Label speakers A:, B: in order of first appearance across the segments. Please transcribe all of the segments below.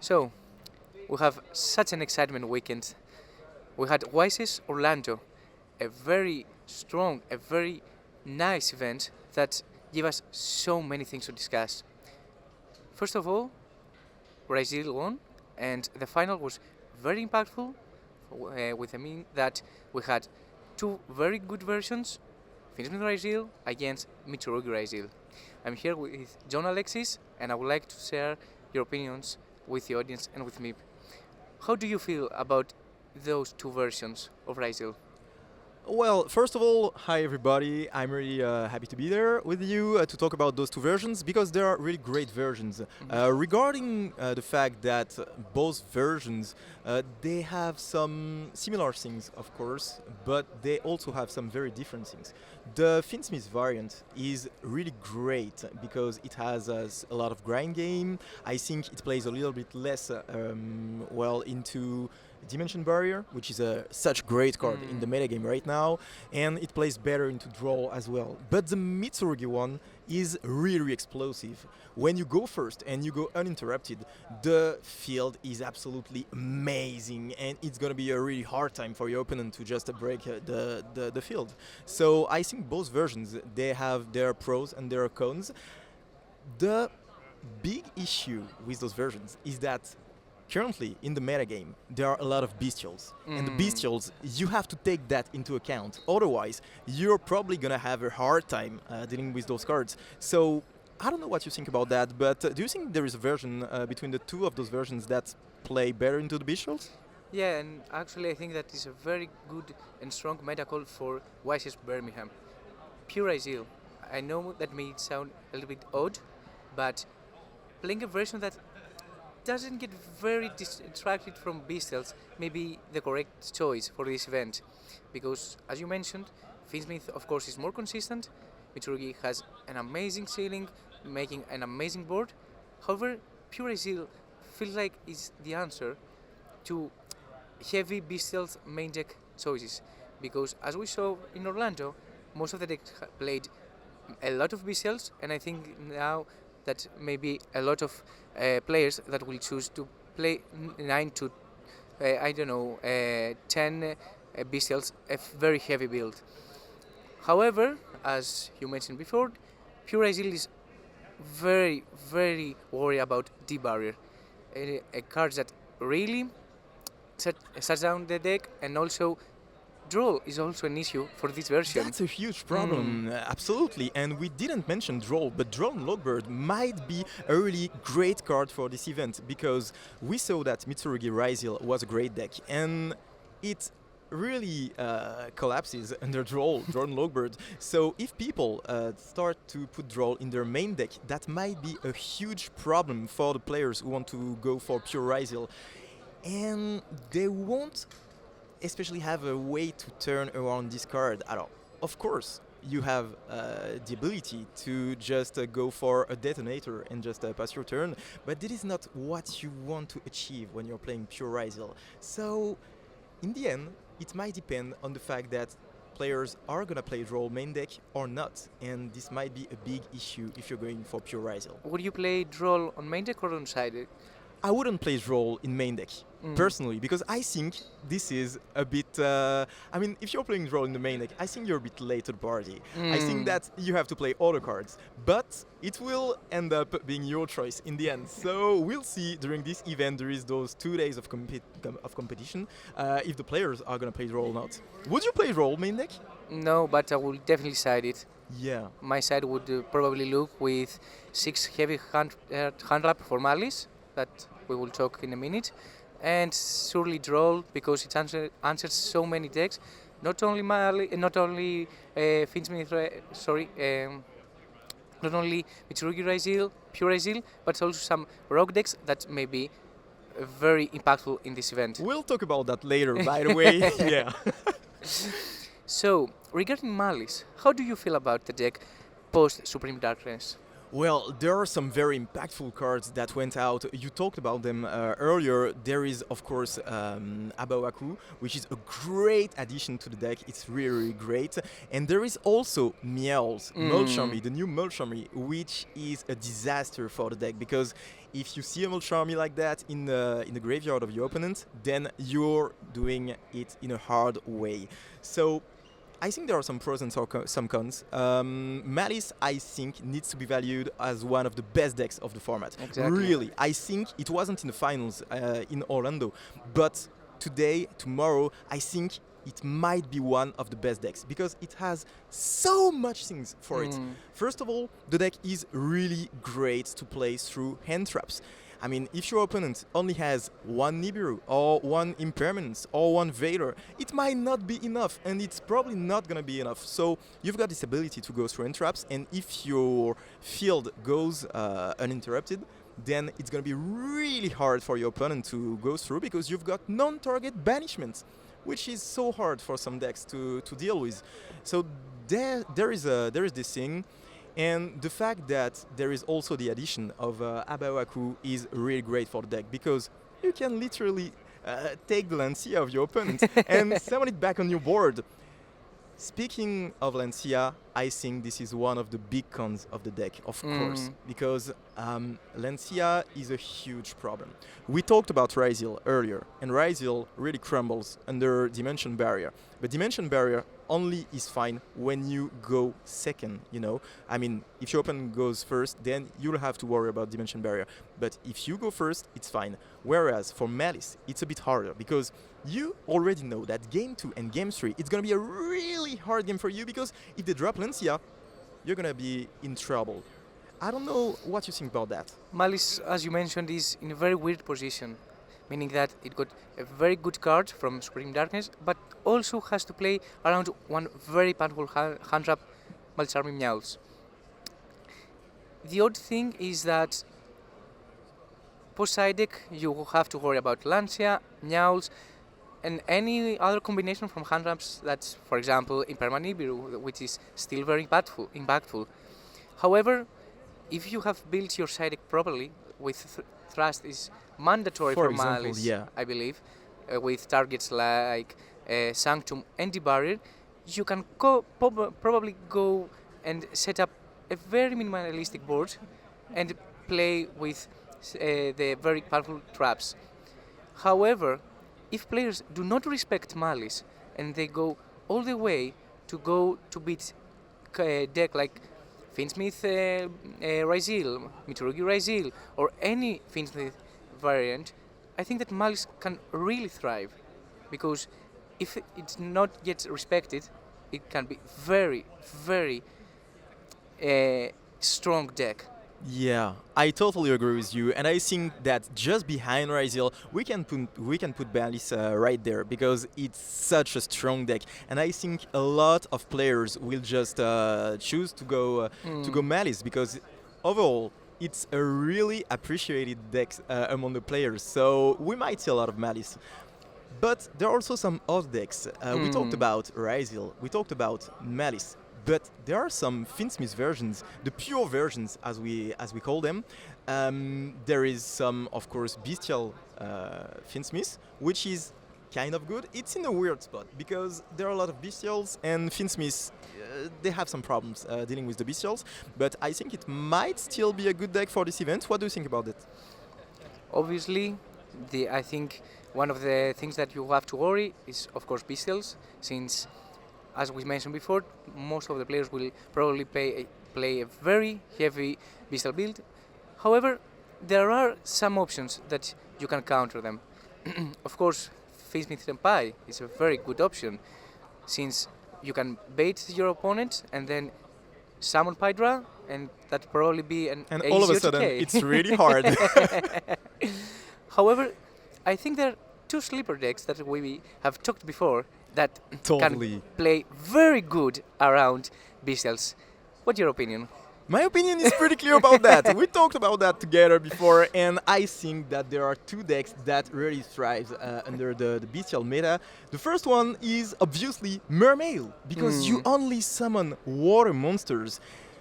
A: So, we have such an excitement weekend. We had YCS Orlando, a very strong, a very nice event that gave us so many things to discuss. First of all, Ryzeal won, and the final was very impactful, with the mean that we had two very good versions, Finsmith Ryzeal against Mitsurugi Ryzeal. I'm here with John Alexis, and I would like to share your opinions with the audience and with me. How do you feel about those two versions of Ryzeal?
B: Well, first of all, hi everybody. I'm really happy to be there with you to talk about those two versions because they are really great versions. Regarding the fact that both versions, they have some similar things, of course, but they also have some very different things. The Finsmith variant is really great because it has a lot of grind game. I think it plays a little bit less well into Dimension Barrier, which is a such great card in the metagame right now, and it plays better into Droll as well. But the Mitsurugi one is really explosive. When you go first and you go uninterrupted, the field is absolutely amazing, and it's gonna be a really hard time for your opponent to just break the field. So I think both versions, they have their pros and their cons. The big issue with those versions is that currently in the metagame there are a lot of bestials, and the bestials, you have to take that into account, otherwise you're probably gonna have a hard time dealing with those cards. So I don't know what you think about that, but do you think there is a version between the two of those versions that play better into the bestials?
A: Yeah, and actually I think that is a very good and strong meta call for YCS Birmingham. Pure Ryzeal. I know that may sound a little bit odd, but playing a version that doesn't get very distracted from bestials may be the correct choice for this event. Because, as you mentioned, Finsmith of course is more consistent, Mitsurugi has an amazing ceiling, making an amazing board. However, Pure Ryzeal feels like is the answer to heavy bestials main deck choices. Because, as we saw in Orlando, most of the decks played a lot of bestials, and I think now that maybe a lot of players that will choose to play 9 to, 10 bestials, a very heavy build. However, as you mentioned before, Pure Ryzeal is very, very worried about D-Barrier, a card that really shuts down the deck, and also Droll is also an issue for this version.
B: That's a huge problem, absolutely. And we didn't mention Droll, but Droll and Logbird might be a really great card for this event because we saw that Mitsurugi Ryzeal was a great deck, and it really collapses under Droll and Logbird. So if people start to put Droll in their main deck, that might be a huge problem for the players who want to go for Pure Ryzeal. And they won't especially have a way to turn around this card at all. Of course, you have the ability to just go for a detonator and just pass your turn, but this is not what you want to achieve when you're playing Pure Ryzeal. So, in the end, it might depend on the fact that players are gonna play Droll main deck or not, and this might be a big issue if you're going for Pure Ryzeal.
A: Would you play Droll on main deck or on side deck?
B: I wouldn't play Droll in main deck, personally, because I think this is a bit... if you're playing Droll in the main deck, I think you're a bit late to the party. I think that you have to play other cards, but it will end up being your choice in the end. So we'll see during this event, there is those 2 days of competition, if the players are going to play Droll or not. Would you play Droll main deck?
A: No, but I will definitely side it.
B: Yeah.
A: My side would probably look with 6 heavy hand wrap for Malice, that we will talk in a minute, and surely Droll because it answers so many decks, not only Finsmith, not only Mitsurugi Ryzeal, Pure Ryzeal, but also some rogue decks that may be very impactful in this event.
B: We'll talk about that later, by the way. Yeah.
A: So, regarding Malice, how do you feel about the deck post Supreme Darkness?
B: Well, there are some very impactful cards that went out. You talked about them earlier. There is, of course, Abawaku, which is a great addition to the deck. It's really, really great. And there is also Meowls, Mulch Army, the new Mulch Army, which is a disaster for the deck because if you see a Mulch Army like that in the graveyard of your opponent, then you're doing it in a hard way. So I think there are some pros and some cons. Malice, I think, needs to be valued as one of the best decks of the format.
A: Exactly.
B: Really, I think it wasn't in the finals in Orlando, but today, tomorrow, I think it might be one of the best decks because it has so much things for it. First of all, the deck is really great to play through hand traps. I mean, if your opponent only has one Nibiru, or one Impermanence, or one Veiler, it might not be enough, and it's probably not gonna be enough. So you've got this ability to go through end traps, and if your field goes uninterrupted, then it's gonna be really hard for your opponent to go through because you've got non-target banishment, which is so hard for some decks to deal with. So there is this thing. And the fact that there is also the addition of Abawaku is really great for the deck because you can literally take the Lancia of your opponent and summon it back on your board. Speaking of Lancia, I think this is one of the big cons of the deck, of course, because Lancia is a huge problem. We talked about Ryzeal earlier, and Ryzeal really crumbles under Dimension Barrier. But Dimension Barrier only is fine when you go second, you know? I mean, if your opponent goes first, then you'll have to worry about Dimension Barrier. But if you go first, it's fine. Whereas for Malice, it's a bit harder because you already know that Game 2 and Game 3, it's going to be a really hard game for you because if they drop Lancia, you're going to be in trouble. I don't know what you think about that.
A: Malice, as you mentioned, is in a very weird position, meaning that it got a very good card from Scream Darkness, but also has to play around one very powerful hand trap, Malice Army Meowls. The odd thing is that post-side deck you have to worry about Lancia, Meowls, and any other combination from hand traps that's, for example, Impermanent Nibiru, which is still very impactful. However, if you have built your side deck properly, with Thrust is mandatory for Malice,
B: yeah.
A: I believe, with targets like Sanctum and Debarrier, you can probably go and set up a very minimalistic board and play with the very powerful traps. However, if players do not respect Malice and they go all the way to beat a deck like Finsmith Ryzeal, Mitsurugi Ryzeal, or any Finsmith variant, I think that Malice can really thrive because if it's not yet respected, it can be very, very strong deck.
B: Yeah, I totally agree with you, and I think that just behind Ryzeal, we can put Malice right there because it's such a strong deck, and I think a lot of players will just choose to go Malice because overall it's a really appreciated deck among the players. So we might see a lot of Malice. But there are also some odd decks. We talked about Ryzeal, we talked about Malice. But there are some Finsmith versions, the pure versions as we call them. There is some, of course, bestial Finsmith, which is kind of good. It's in a weird spot because there are a lot of bestials and Finsmiths, they have some problems dealing with the bestials. But I think it might still be a good deck for this event. What do you think about it?
A: Obviously, I think one of the things that you have to worry is, of course, bestials, since, as we mentioned before, most of the players will probably play a very heavy bestial build. However, there are some options that you can counter them. Of course, Finsmith Senpai is a very good option, since you can bait your opponent and then summon Hydra, and that probably be an
B: and all of a sudden, it's really hard.
A: However, I think there are two sleeper decks that we have talked before that can play very good around bestials. What's your opinion?
B: My opinion is pretty clear about that. We talked about that together before, and I think that there are two decks that really thrive under the bestial meta. The first one is obviously Mermail, because you only summon water monsters.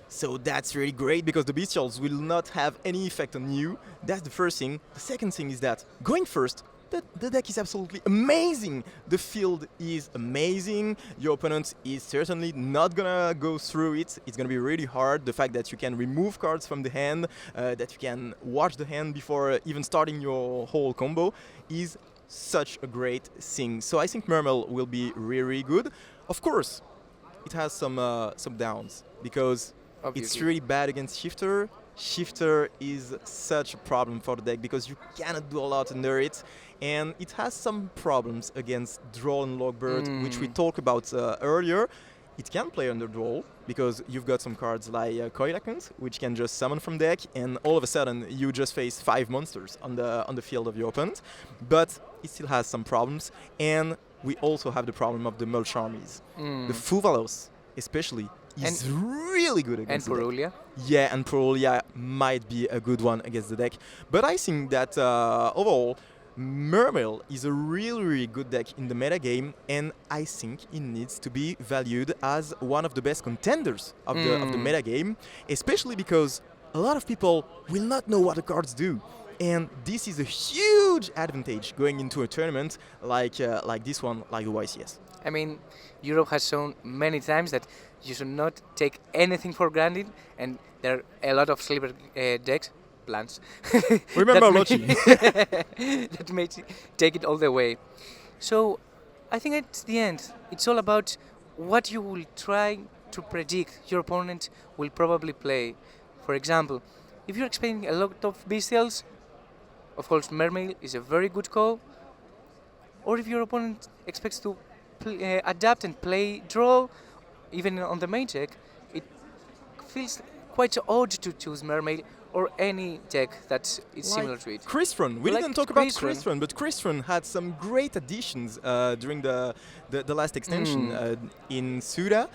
B: So that's really great because the bestials will not have any effect on you. That's the first thing. The second thing is that going first, the deck is absolutely amazing. The field is amazing. Your opponent is certainly not gonna go through it. It's gonna be really hard. The fact that you can remove cards from the hand, that you can watch the hand before even starting your whole combo is such a great thing. So I think Mermail will be really, really good. Of course, it has some downs because
A: Obviously.
B: it's really bad against Shifter. Shifter is such a problem for the deck because you cannot do a lot under it, and it has some problems against Droll and Logbird, which we talked about earlier. It can play under Droll because you've got some cards like Coilacant, which can just summon from deck, and all of a sudden you just face 5 monsters on the field of your opponent. But it still has some problems, and we also have the problem of the Mulch armies. The Fuvalos, especially, is really good against
A: and
B: the deck.
A: Purulia.
B: Yeah, and Purulia might be a good one against the deck. But I think that overall, Mermail is a really, really good deck in the meta game, and I think it needs to be valued as one of the best contenders of the meta game, especially because a lot of people will not know what the cards do. And this is a huge advantage going into a tournament like this one, like the YCS.
A: I mean, Europe has shown many times that you should not take anything for granted, and there are a lot of sleeper decks, plans.
B: Remember Lochi.
A: That may take it all the way. So, I think at the end, it's all about what you will try to predict your opponent will probably play. For example, if you're expecting a lot of bestials, of course, Mermail is a very good call. Or if your opponent expects to adapt and play Droll, even on the main deck, it feels quite odd to choose Mermail or any deck that is similar to it.
B: Crystron. We didn't talk about Crystron, but Crystron had some great additions during the last extension in Suda.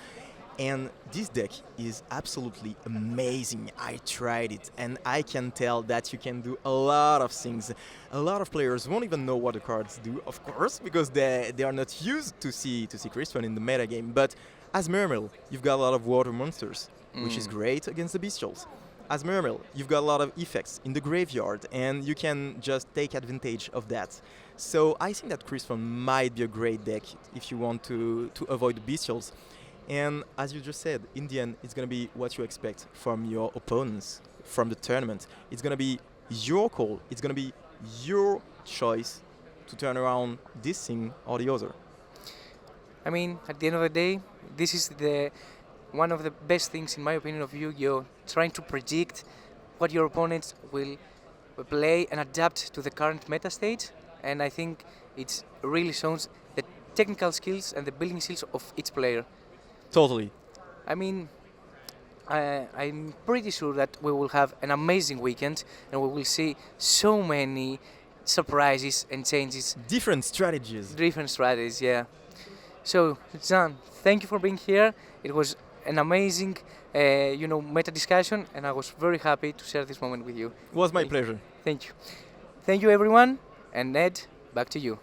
B: And this deck is absolutely amazing. I tried it, and I can tell that you can do a lot of things. A lot of players won't even know what the cards do, of course, because they are not used to see Crystron in the meta game. But as Mermail, you've got a lot of water monsters, which is great against the bestials. As Mermail, you've got a lot of effects in the graveyard, and you can just take advantage of that. So I think that Crystron might be a great deck if you want to avoid the bestials. And as you just said, in the end, it's going to be what you expect from your opponents from the tournament. It's going to be your call. It's going to be your choice to turn around this thing or the other.
A: I mean, at the end of the day, this is one of the best things, in my opinion, of Yu-Gi-Oh! Trying to predict what your opponents will play and adapt to the current meta state. And I think it really shows the technical skills and the building skills of each player.
B: Totally.
A: I mean, I'm pretty sure that we will have an amazing weekend and we will see so many surprises and changes.
B: Different strategies.
A: Yeah. So, Jan, thank you for being here. It was an amazing, meta discussion, and I was very happy to share this moment with you.
B: It was my pleasure.
A: Thank you. Thank you, everyone. And Ned, back to you.